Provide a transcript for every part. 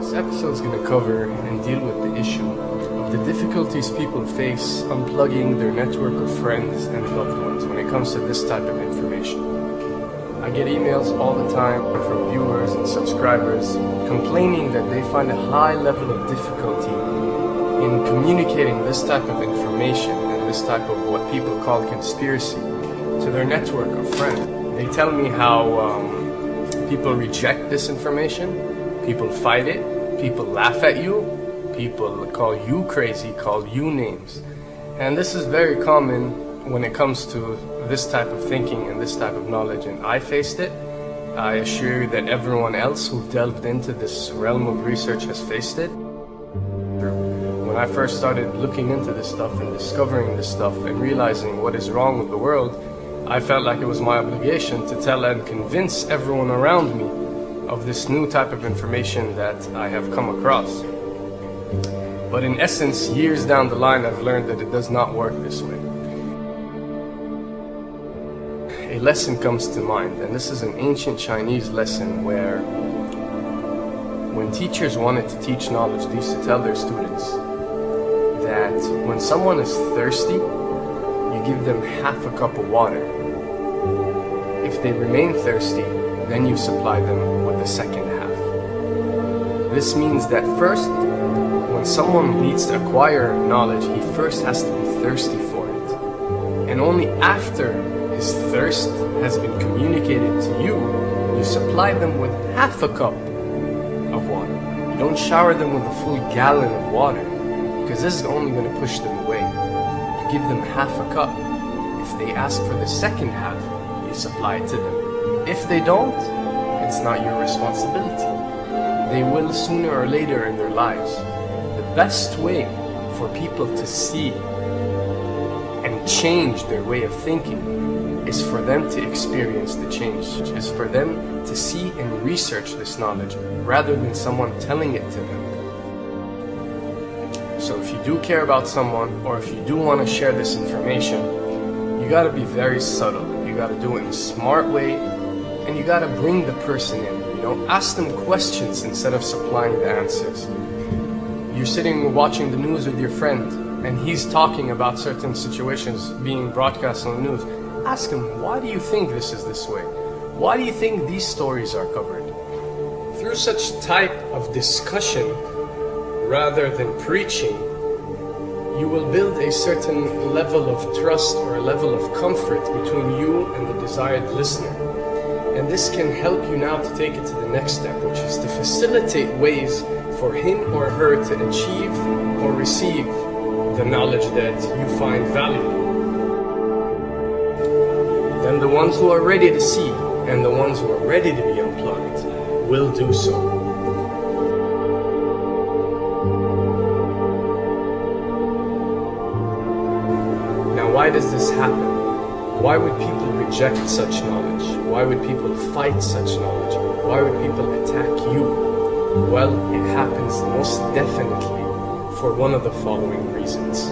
This episode is going to cover and deal with the issue of the difficulties people face unplugging their network of friends and loved ones when it comes to this type of information. I get emails all the time from viewers and subscribers complaining that they find a high level of difficulty in communicating this type of information and this type of what people call conspiracy to their network of friends. They tell me how people reject this information, people fight it, people laugh at you, people call you crazy, call you names. And this is very common when it comes to this type of thinking and this type of knowledge, and I faced it. I assure you that everyone else who delved into this realm of research has faced it. When I first started looking into this stuff and discovering this stuff and realizing what is wrong with the world, I felt like it was my obligation to tell and convince everyone around me of this new type of information that I have come across. But in essence, years down the line, I've learned that it does not work this way. A lesson comes to mind, and this is an ancient Chinese lesson where when teachers wanted to teach knowledge, they used to tell their students that when someone is thirsty, you give them half a cup of water. If they remain thirsty, then you supply them with the second half. This means that first, when someone needs to acquire knowledge, he first has to be thirsty for it. And only after his thirst has been communicated to you, you supply them with half a cup of water. You don't shower them with a full gallon of water, because this is only going to push them away. You give them half a cup. If they ask for the second half, you supply it to them. If they don't, it's not your responsibility. They will sooner or later in their lives. The best way for people to see and change their way of thinking is for them to experience the change, is for them to see and research this knowledge rather than someone telling it to them. So if you do care about someone, or if you do want to share this information, you got to be very subtle. You got to do it in a smart way, and you got to bring the person in. You know, ask them questions instead of supplying the answers. You're sitting watching the news with your friend, and he's talking about certain situations being broadcast on the news. Ask him, why do you think this is this way? Why do you think these stories are covered? Through such type of discussion, rather than preaching, you will build a certain level of trust or a level of comfort between you and the desired listener. And this can help you now to take it to the next step, which is to facilitate ways for him or her to achieve or receive the knowledge that you find valuable. Then the ones who are ready to see and the ones who are ready to be unplugged will do so. Now, why does this happen? Why would people reject such knowledge? Why would people fight such knowledge? Why would people attack you? Well, it happens most definitely for one of the following reasons.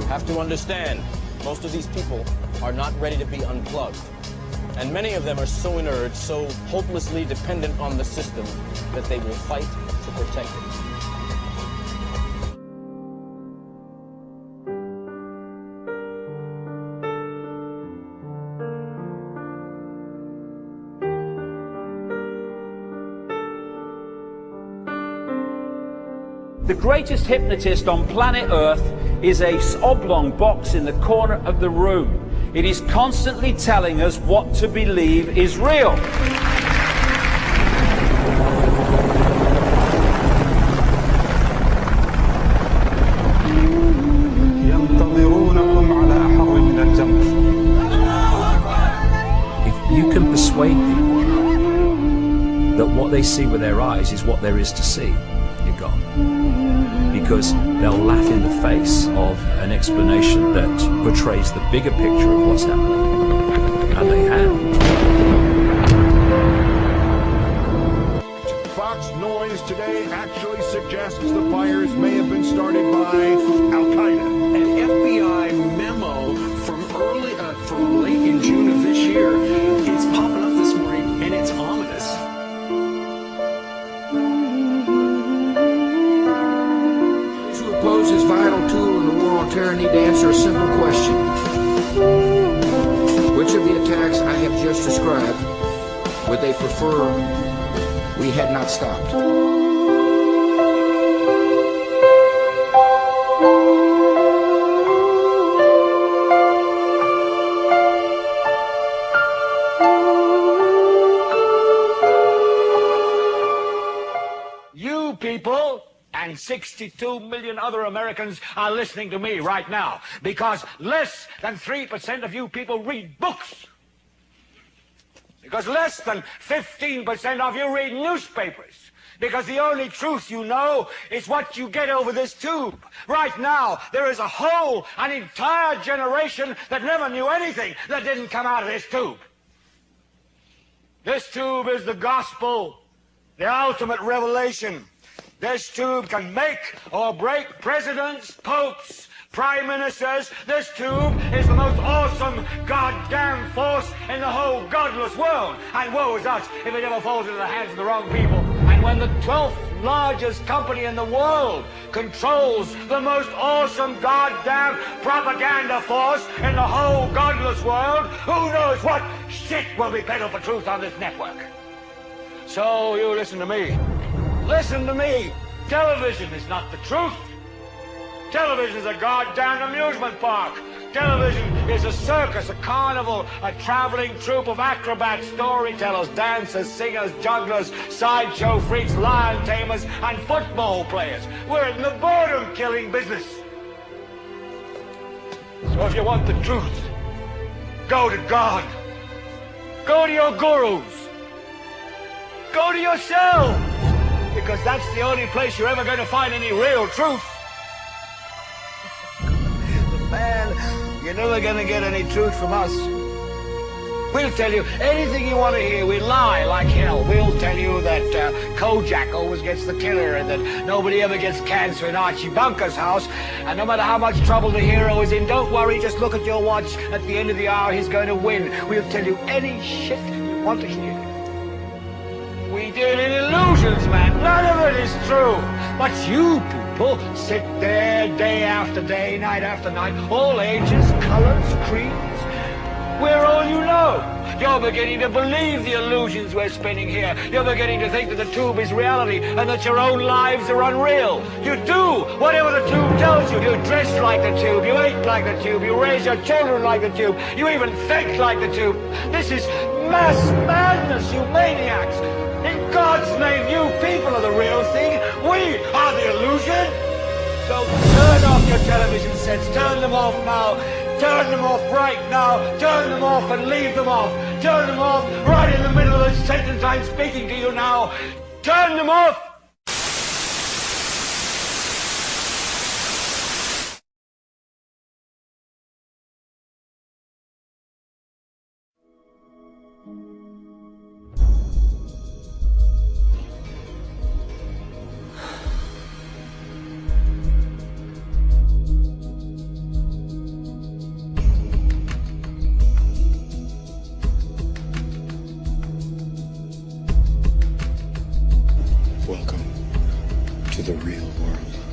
Have to understand, most of these people are not ready to be unplugged. And many of them are so inert, so hopelessly dependent on the system, that they will fight to protect it. The greatest hypnotist on planet Earth is a oblong box in the corner of the room. It is constantly telling us what to believe is real. If you can persuade people that what they see with their eyes is what there is to see, you're gone. Because they'll laugh in the face of an explanation that portrays the bigger picture of what's happening. And they have. Fox noise today actually suggests the fires may have been started by Al-Qaeda. An FBI memo from late in June of this year, it's popping up this morning, and it's ominous. Those who oppose this vital tool in the war on terror need to answer a simple question. Which of the attacks I have just described would they prefer we had not stopped? You people and 62 million other Americans are listening to me right now because less than 3% of you people read books. Because less than 15% of you read newspapers. Because the only truth you know is what you get over this tube. Right now, there is an entire generation that never knew anything that didn't come out of this tube. This tube is the gospel, the ultimate revelation. This tube can make or break presidents, popes, prime ministers. This tube is the most awesome goddamn force in the whole godless world. And woe is us if it ever falls into the hands of the wrong people. And when the 12th largest company in the world controls the most awesome goddamn propaganda force in the whole godless world, who knows what shit will be peddled for truth on this network. So you listen to me. Listen to me. Television is not the truth. Television is a goddamn amusement park. Television is a circus, a carnival, a traveling troupe of acrobats, storytellers, dancers, singers, jugglers, sideshow freaks, lion tamers, and football players. We're in the boredom-killing business. So if you want the truth, go to God. Go to your gurus. Go to yourself. Because that's the only place you're ever going to find any real truth. Man, you're never going to get any truth from us. We'll tell you anything you want to hear. We lie like hell. We'll tell you that Kojak always gets the killer and that nobody ever gets cancer in Archie Bunker's house. And no matter how much trouble the hero is in, don't worry, just look at your watch. At the end of the hour, he's going to win. We'll tell you any shit you want to hear. We deal in illusions, man. None of it is true. But you people sit there day after day, night after night, all ages, colors, creeds. We're all you know. You're beginning to believe the illusions we're spinning here. You're beginning to think that the tube is reality and that your own lives are unreal. You do whatever the tube tells you. You dress like the tube. You eat like the tube. You raise your children like the tube. You even think like the tube. This is mass madness, you maniacs. In God's name, you people are the real thing. We are the illusion. So turn off your television sets. Turn them off now. Turn them off right now. Turn them off and leave them off. Turn them off right in the middle of the sentence I'm speaking to you now. Turn them off. Welcome to the real world.